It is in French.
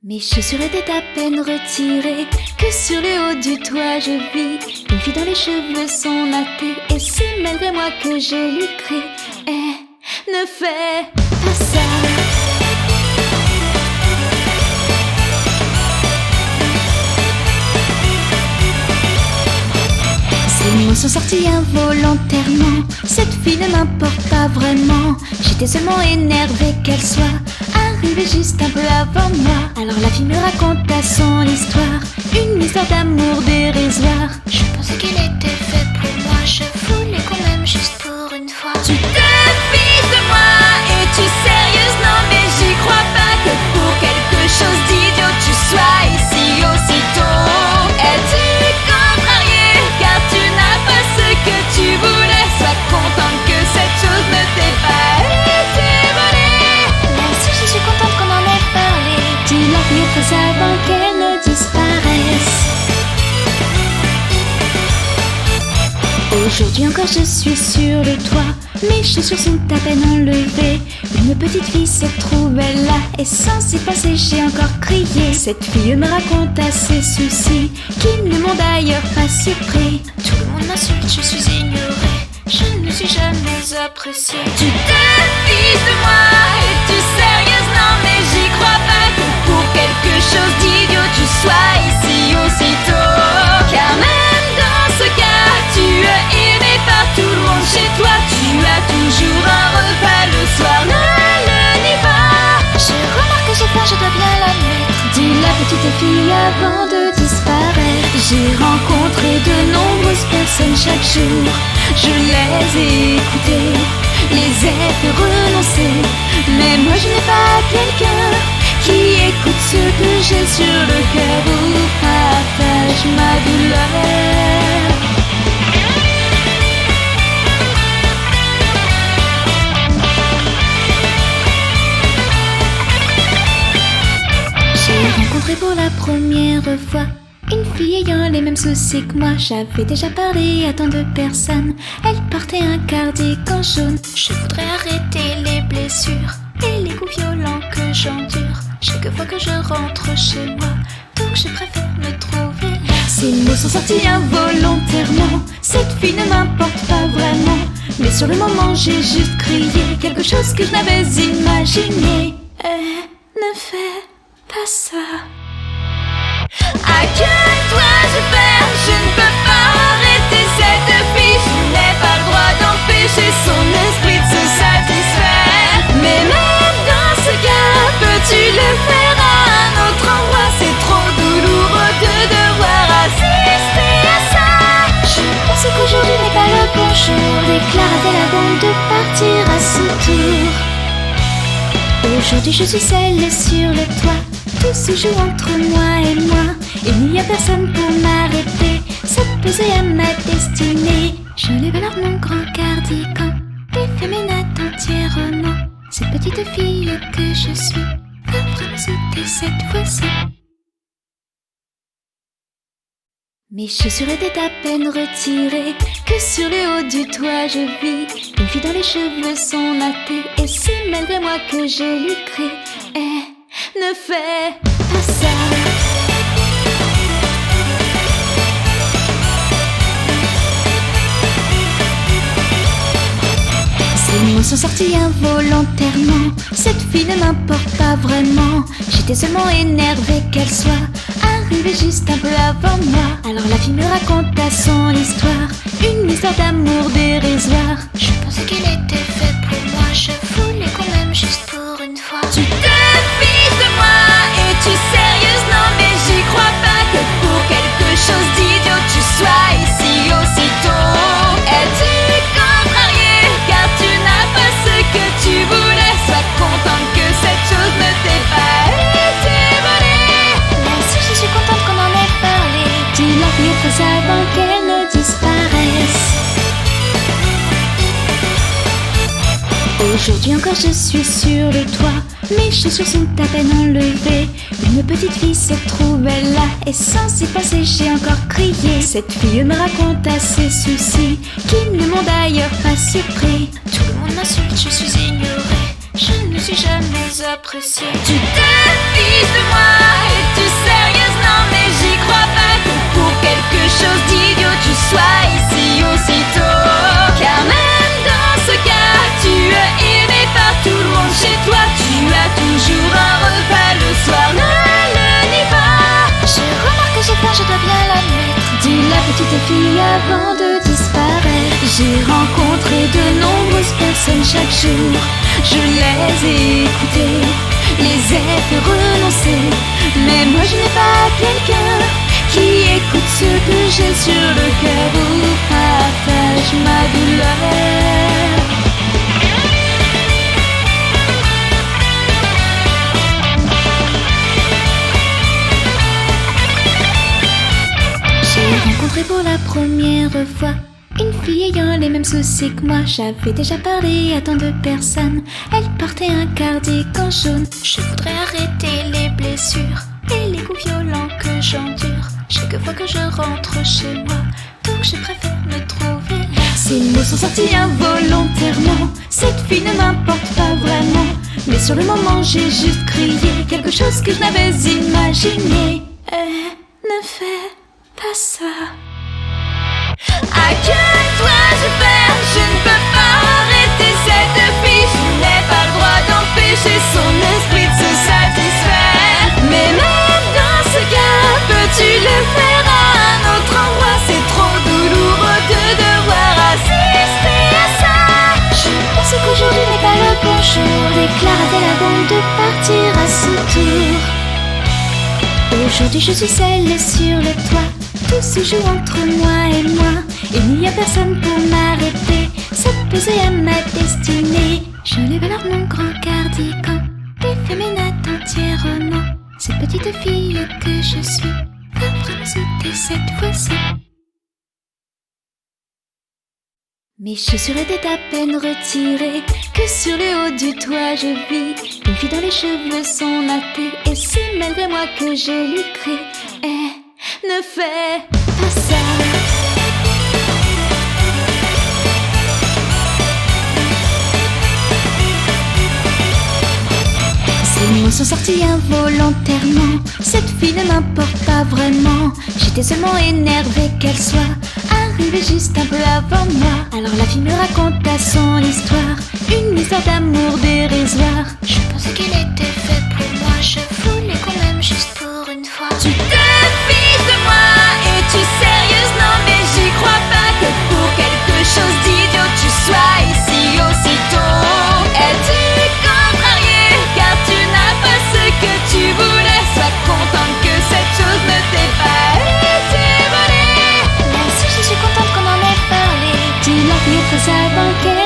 Mes chaussures étaient à peine retirées que sur le haut du toit je vis une fille dont les cheveux sont nattés. Et c'est malgré moi que je lui crie: ne fais pas ça. Ces mots sont sortis involontairement. Cette fille ne m'importe pas vraiment. J'étais seulement énervée qu'elle soit arrivée juste un peu avant moi. Alors la fille me raconta son histoire, une histoire d'amour dérisoire. Je pensais qu'il était fait pour moi. Je voulais qu'on m'aime juste pour une fois. Tu te fiches de moi, es-tu sérieuse? Non mais j'y crois pas que pour quelque chose d'idiot tu sois ici aussitôt. Es-tu contrariée car tu n'as pas ce que tu voulais? Sois contente que cette chose ne t'ait pas été volée. Même si je suis contente qu'on en ait parlé, dis-la plus très avant qu'elle ne disparaisse. Aujourd'hui encore je suis sur le toit, mes chaussures sont à peine enlevées. Une petite fille se trouvait là et sans y penser j'ai encore crié. Cette fille me raconta ses soucis qui ne m'ont d'ailleurs pas surpris. Tout le monde m'insulte, je suis ignorée, je ne suis jamais appréciée. Tu te fiches de moi, es-tu sérieuse? Non mais j'y crois pas que pour quelque chose d'idiot tu sois ici aussitôt. Car même dans ce cas tu es aimé par tout le monde chez toi. Tu as toujours un repas le soir, ne le nie pas. Je remarque que j'ai faim, je dois bien l'admettre, dit la petite fille avant de disparaître. J'ai rencontré de nombreuses personnes chaque jour, je les ai écoutées, les ai fait renoncer. Mais moi je n'ai pas quelqu'un qui écoute ce que j'ai sur le cœur ou partage ma douleur. J'ai rencontré pour la première fois une fille ayant les mêmes soucis que moi. J'avais déjà parlé à tant de personnes, elle portait un cardigan jaune. Je voudrais arrêter les blessures et les coups violents que j'endure chaque fois que je rentre chez moi, donc je préfère me trouver là. Ces mots sont sortis involontairement, cette fille ne m'importe pas vraiment. Mais sur le moment j'ai juste crié quelque chose que je n'avais imaginé. Ne fais pas ça. À quel dois-je faire? Je ne peux pas arrêter cette fille. Je n'ai pas le droit d'empêcher son esprit de se satisfaire. Mais même dans ce cas, peux-tu le faire à un autre endroit? C'est trop douloureux de devoir assister à ça. Je pense qu'aujourd'hui n'est pas le bon jour, déclara-t-elle avant de partir à son tour. Aujourd'hui je suis seule sur le toit, tout se joue entre moi et moi. Il n'y a personne pour m'arrêter, s'opposer à ma destinée. J'enlève alors mon grand cardigan, défais mes nattes entièrement. Cette petite fille que je suis va vraiment sauter cette fois-ci. Mes chaussures étaient à peine retirées que sur le haut du toit je vis une fille dont les cheveux sont nattés. Et c'est malgré moi que je lui crie: ne fais pas ça. Ces mots sont sortis involontairement, cette fille ne m'importe pas vraiment. J'étais seulement énervée qu'elle soit arrivée juste un peu avant moi. Alors la fille me raconta son histoire, une histoire d'amour dérisoire. Je pensais qu'il était fait pour moi, je voulais qu'on m'aime juste pour une fois. Tu te fiches de moi, es-tu sérieuse? Non mais j'y crois pas que pour quelque chose d'idiot tu sois ici aussitôt. Es-tu contrariée car tu n'as pas ce que tu voulais? Sois contente que cette chose ne t'ait pas été volée. Même si je suis contente qu'on en ait parlé, dis-la plus très avant qu'elle ne disparaisse. Aujourd'hui encore je suis sur le toit, mes chaussures sont à peine enlevées. Une petite fille se trouvait là et sans y penser j'ai encore crié. Cette fille me raconta ses soucis qui ne m'ont d'ailleurs pas surpris. Tout le monde m'insulte, je suis ignorée, je ne suis jamais appréciée. Tu te fiches de moi, avant de disparaître. J'ai rencontré de nombreuses personnes chaque jour. Je les ai écoutées, les ai fait renoncer. Mais moi je n'ai pas quelqu'un qui écoute ce que j'ai sur le cœur ou partage ma douleur. J'ai rencontré pour la première fois une fille ayant les mêmes soucis que moi. J'avais déjà parlé à tant de personnes. Elle portait un cardigan jaune. Je voudrais arrêter les blessures et les coups violents que j'endure chaque fois que je rentre chez moi. Donc je préfère me trouver là. Ces mots sont sortis involontairement. Cette fille ne m'importe pas vraiment. Mais sur le moment j'ai juste crié quelque chose que je n'avais imaginé. Ne fais pas ça. À quel dois-je faire? Je ne peux pas arrêter cette fille. Je n'ai pas le droit d'empêcher son esprit de se satisfaire. Mais même dans ce cas, peux-tu le faire à un autre endroit? C'est trop douloureux de devoir assister à ça. Je pense qu'aujourd'hui n'est pas le bon jour, déclara-t-elle avant de partir à son tour. Aujourd'hui je suis seule sur le toit. Tout se joue entre moi et moi. Il n'y a personne pour m'arrêter, s'opposer à ma destinée. Je lève alors mon grand cardigan, défais mes nattes entièrement. Cette petite fille que je suis va vraiment sauter cette fois-ci. Mes chaussures étaient à peine retirées, que sur le haut du toit je vis une fille dont les cheveux sont nattés. Et c'est malgré moi que je lui crie: ne fais pas ça. Ces mots sont sortis involontairement. Cette fille ne m'importe pas vraiment. J'étais seulement énervée qu'elle soit arrivée juste un peu avant moi. Alors la fille me raconta son histoire, une histoire d'amour dérisoire. Je pensais qu'il était fait pour moi. Je voulais qu'on m'aime juste pour une fois. Tu te fiches de moi, es-tu sérieuse? Non mais j'y crois pas que pour quelque chose d'idiot tu sois ici aussitôt. Es-tu contrariée car tu n'as pas ce que tu voulais? Sois contente que cette chose ne t'ait pas été volée. Même si je suis contente qu'on en ait parlé, tu l'as fait très avant qu'elle